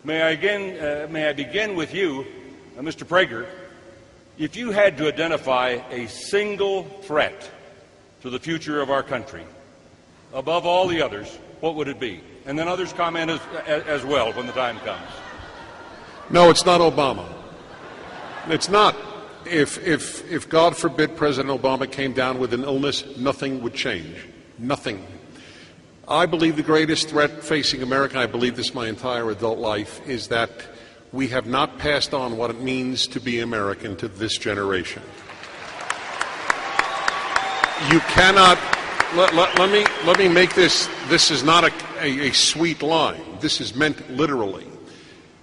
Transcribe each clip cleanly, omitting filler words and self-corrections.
May I begin with you, Mr. Prager? If you had to identify a single threat to the future of our country, above all the others, what would it be? And then others comment as well when the time comes. No, it's not Obama. It's not. If God forbid President Obama came down with an illness, nothing would change. Nothing. I believe the greatest threat facing America, I believe this my entire adult life, is that we have not passed on what it means to be American to this generation. You cannot, let me make this is not a sweet line. This is meant literally.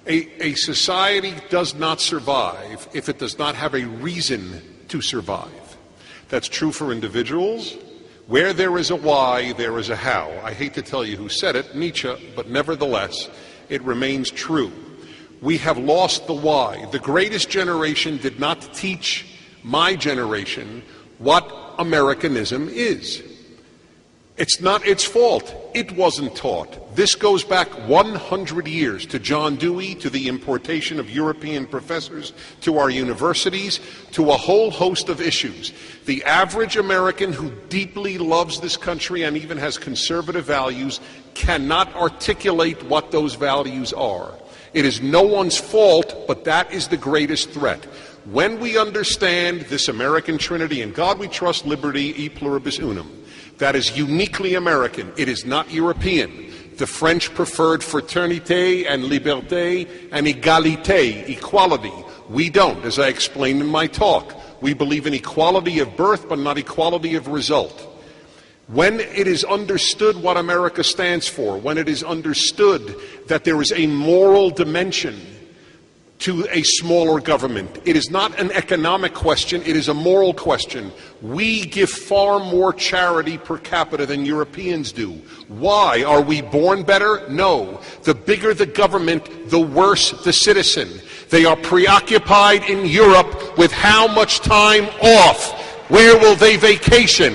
A society does not survive if it does not have a reason to survive. That's true for individuals. Where there is a why, there is a how. I hate to tell you who said it, Nietzsche, but nevertheless, it remains true. We have lost the why. The greatest generation did not teach my generation what Americanism is. It's not its fault. It wasn't taught. This goes back 100 years to John Dewey, to the importation of European professors, to our universities, to a whole host of issues. The average American who deeply loves this country and even has conservative values cannot articulate what those values are. It is no one's fault, but that is the greatest threat. When we understand this American trinity, in God we trust, liberty, e pluribus unum, that is uniquely American. It is not European. The French preferred fraternité and liberté and égalité, equality. We don't, as I explained in my talk. We believe in equality of birth, but not equality of result. When it is understood what America stands for, when it is understood that there is a moral dimension to a smaller government, it is not an economic question, it is a moral question. We give far more charity per capita than Europeans do. Why? Are we born better? No. The bigger the government, the worse the citizen. They are preoccupied in Europe with how much time off. Where will they vacation?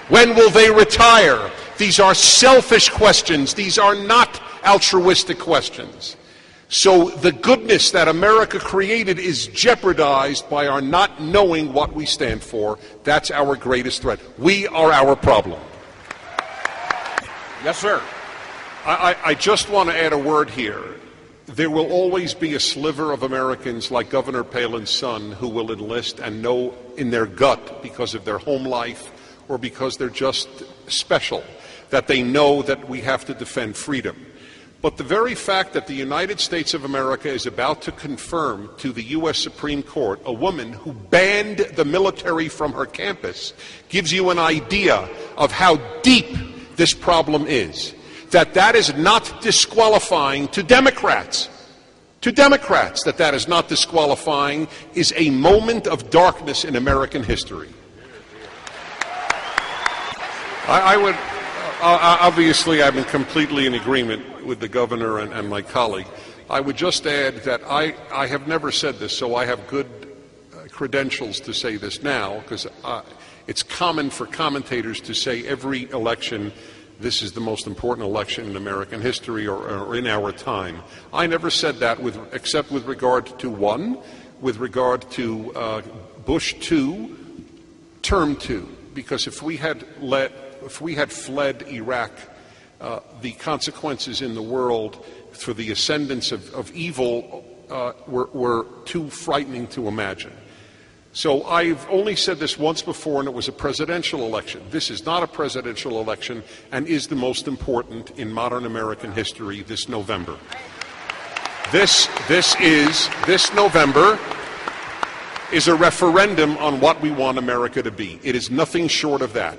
When will they retire? These are selfish questions. These are not altruistic questions. So the goodness that America created is jeopardized by our not knowing what we stand for. That's our greatest threat. We are our problem. Yes, sir. I just want to add a word here. There will always be a sliver of Americans like Governor Palin's son who will enlist and know in their gut, because of their home life or because they're just special, that they know that we have to defend freedom. But the very fact that the United States of America is about to confirm to the U.S. Supreme Court a woman who banned the military from her campus gives you an idea of how deep this problem is. That is not disqualifying to Democrats. To Democrats, that is not disqualifying is a moment of darkness in American history. I would... obviously, I've been completely in agreement with the governor and my colleague. I would just add that I have never said this, so I have good credentials to say this now, because it's common for commentators to say every election, this is the most important election in American history or in our time. I never said that except with regard to one, with regard to Bush 2, term 2, because if we had fled Iraq, the consequences in the world for the ascendance of evil were too frightening to imagine. So I've only said this once before, and it was a presidential election. This is not a presidential election and is the most important in modern American history this November. This November is a referendum on what we want America to be. It is nothing short of that.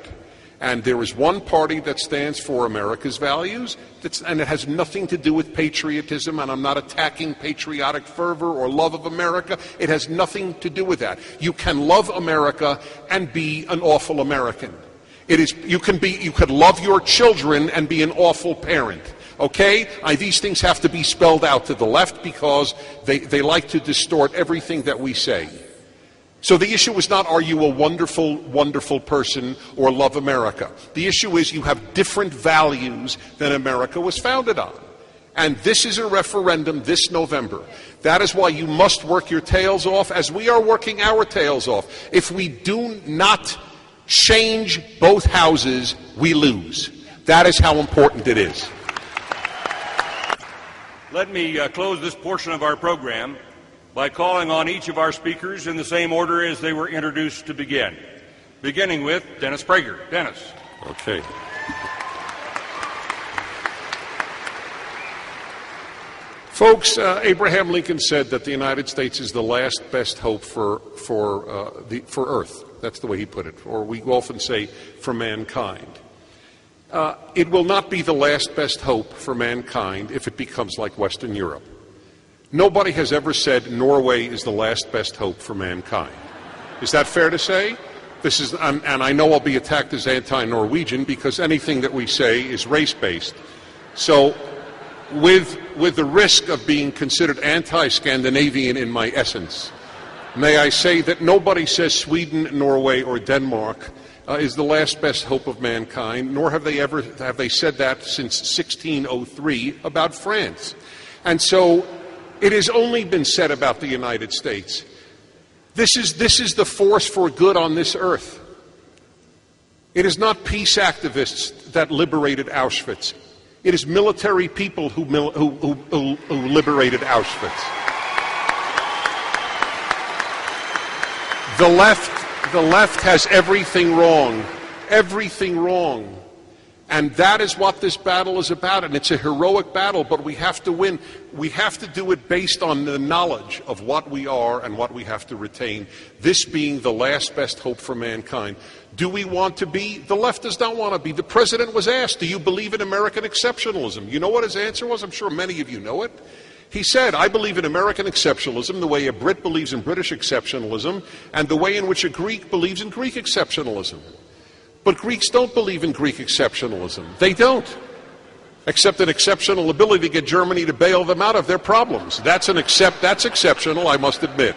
And there is one party that stands for America's values, and it has nothing to do with patriotism, and I'm not attacking patriotic fervor or love of America. It has nothing to do with that. You can love America and be an awful American. You could love your children and be an awful parent. Okay? These things have to be spelled out to the left because they like to distort everything that we say. So the issue is not, are you a wonderful, wonderful person or love America? The issue is you have different values than America was founded on. And this is a referendum this November. That is why you must work your tails off, as we are working our tails off. If we do not change both houses, we lose. That is how important it is. Let me close this portion of our program by calling on each of our speakers in the same order as they were introduced to begin, beginning with Dennis Prager. Dennis. Okay. Folks, Abraham Lincoln said that the United States is the last best hope for Earth. That's the way he put it. Or we often say, for mankind. It will not be the last best hope for mankind if it becomes like Western Europe. Nobody has ever said Norway is the last best hope for mankind. Is that fair to say? And I know I'll be attacked as anti-Norwegian because anything that we say is race-based. So, with the risk of being considered anti-Scandinavian in my essence, may I say that nobody says Sweden, Norway, or Denmark is the last best hope of mankind, nor have they said that since 1603 about France. And so it has only been said about the United States. This is the force for good on this earth. It is not peace activists that liberated Auschwitz. It is military people who liberated Auschwitz. The left has everything wrong. Everything wrong. And that is what this battle is about. And it's a heroic battle, but we have to win. We have to do it based on the knowledge of what we are and what we have to retain. This being the last best hope for mankind. Do we want to be? The left does not want to be. The president was asked, do you believe in American exceptionalism? You know what his answer was? I'm sure many of you know it. He said, I believe in American exceptionalism the way a Brit believes in British exceptionalism and the way in which a Greek believes in Greek exceptionalism. But Greeks don't believe in Greek exceptionalism. They don't. Except an exceptional ability to get Germany to bail them out of their problems. That's exceptional, I must admit.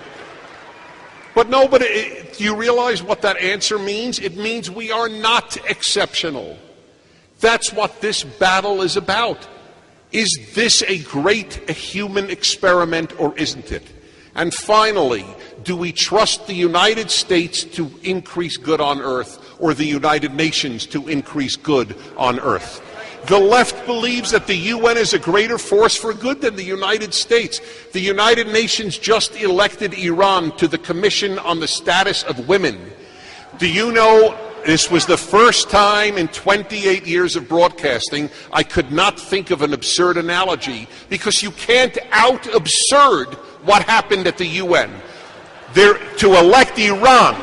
But do you realize what that answer means? It means we are not exceptional. That's what this battle is about. Is this a human experiment or isn't it? And finally, do we trust the United States to increase good on earth or the United Nations to increase good on earth? The left believes that the UN is a greater force for good than the United States. The United Nations just elected Iran to the Commission on the Status of Women. Do you know, this was the first time in 28 years of broadcasting I could not think of an absurd analogy, because you can't out-absurd what happened at the UN. To elect Iran,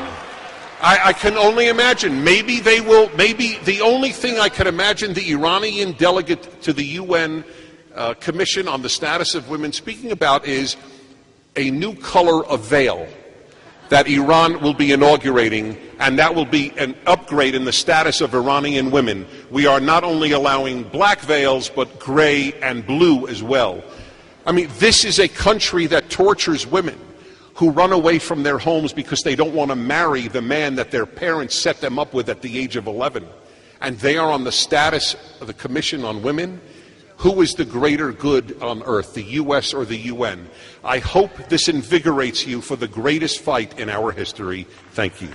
I can only imagine, maybe the only thing I could imagine the Iranian delegate to the UN Commission on the Status of Women speaking about is a new color of veil that Iran will be inaugurating, and that will be an upgrade in the status of Iranian women. We are not only allowing black veils, but gray and blue as well. I mean, this is a country that tortures women who run away from their homes because they don't want to marry the man that their parents set them up with at the age of 11. And they are on the status of the Commission on Women. Who is the greater good on earth, the U.S. or the UN? I hope this invigorates you for the greatest fight in our history. Thank you.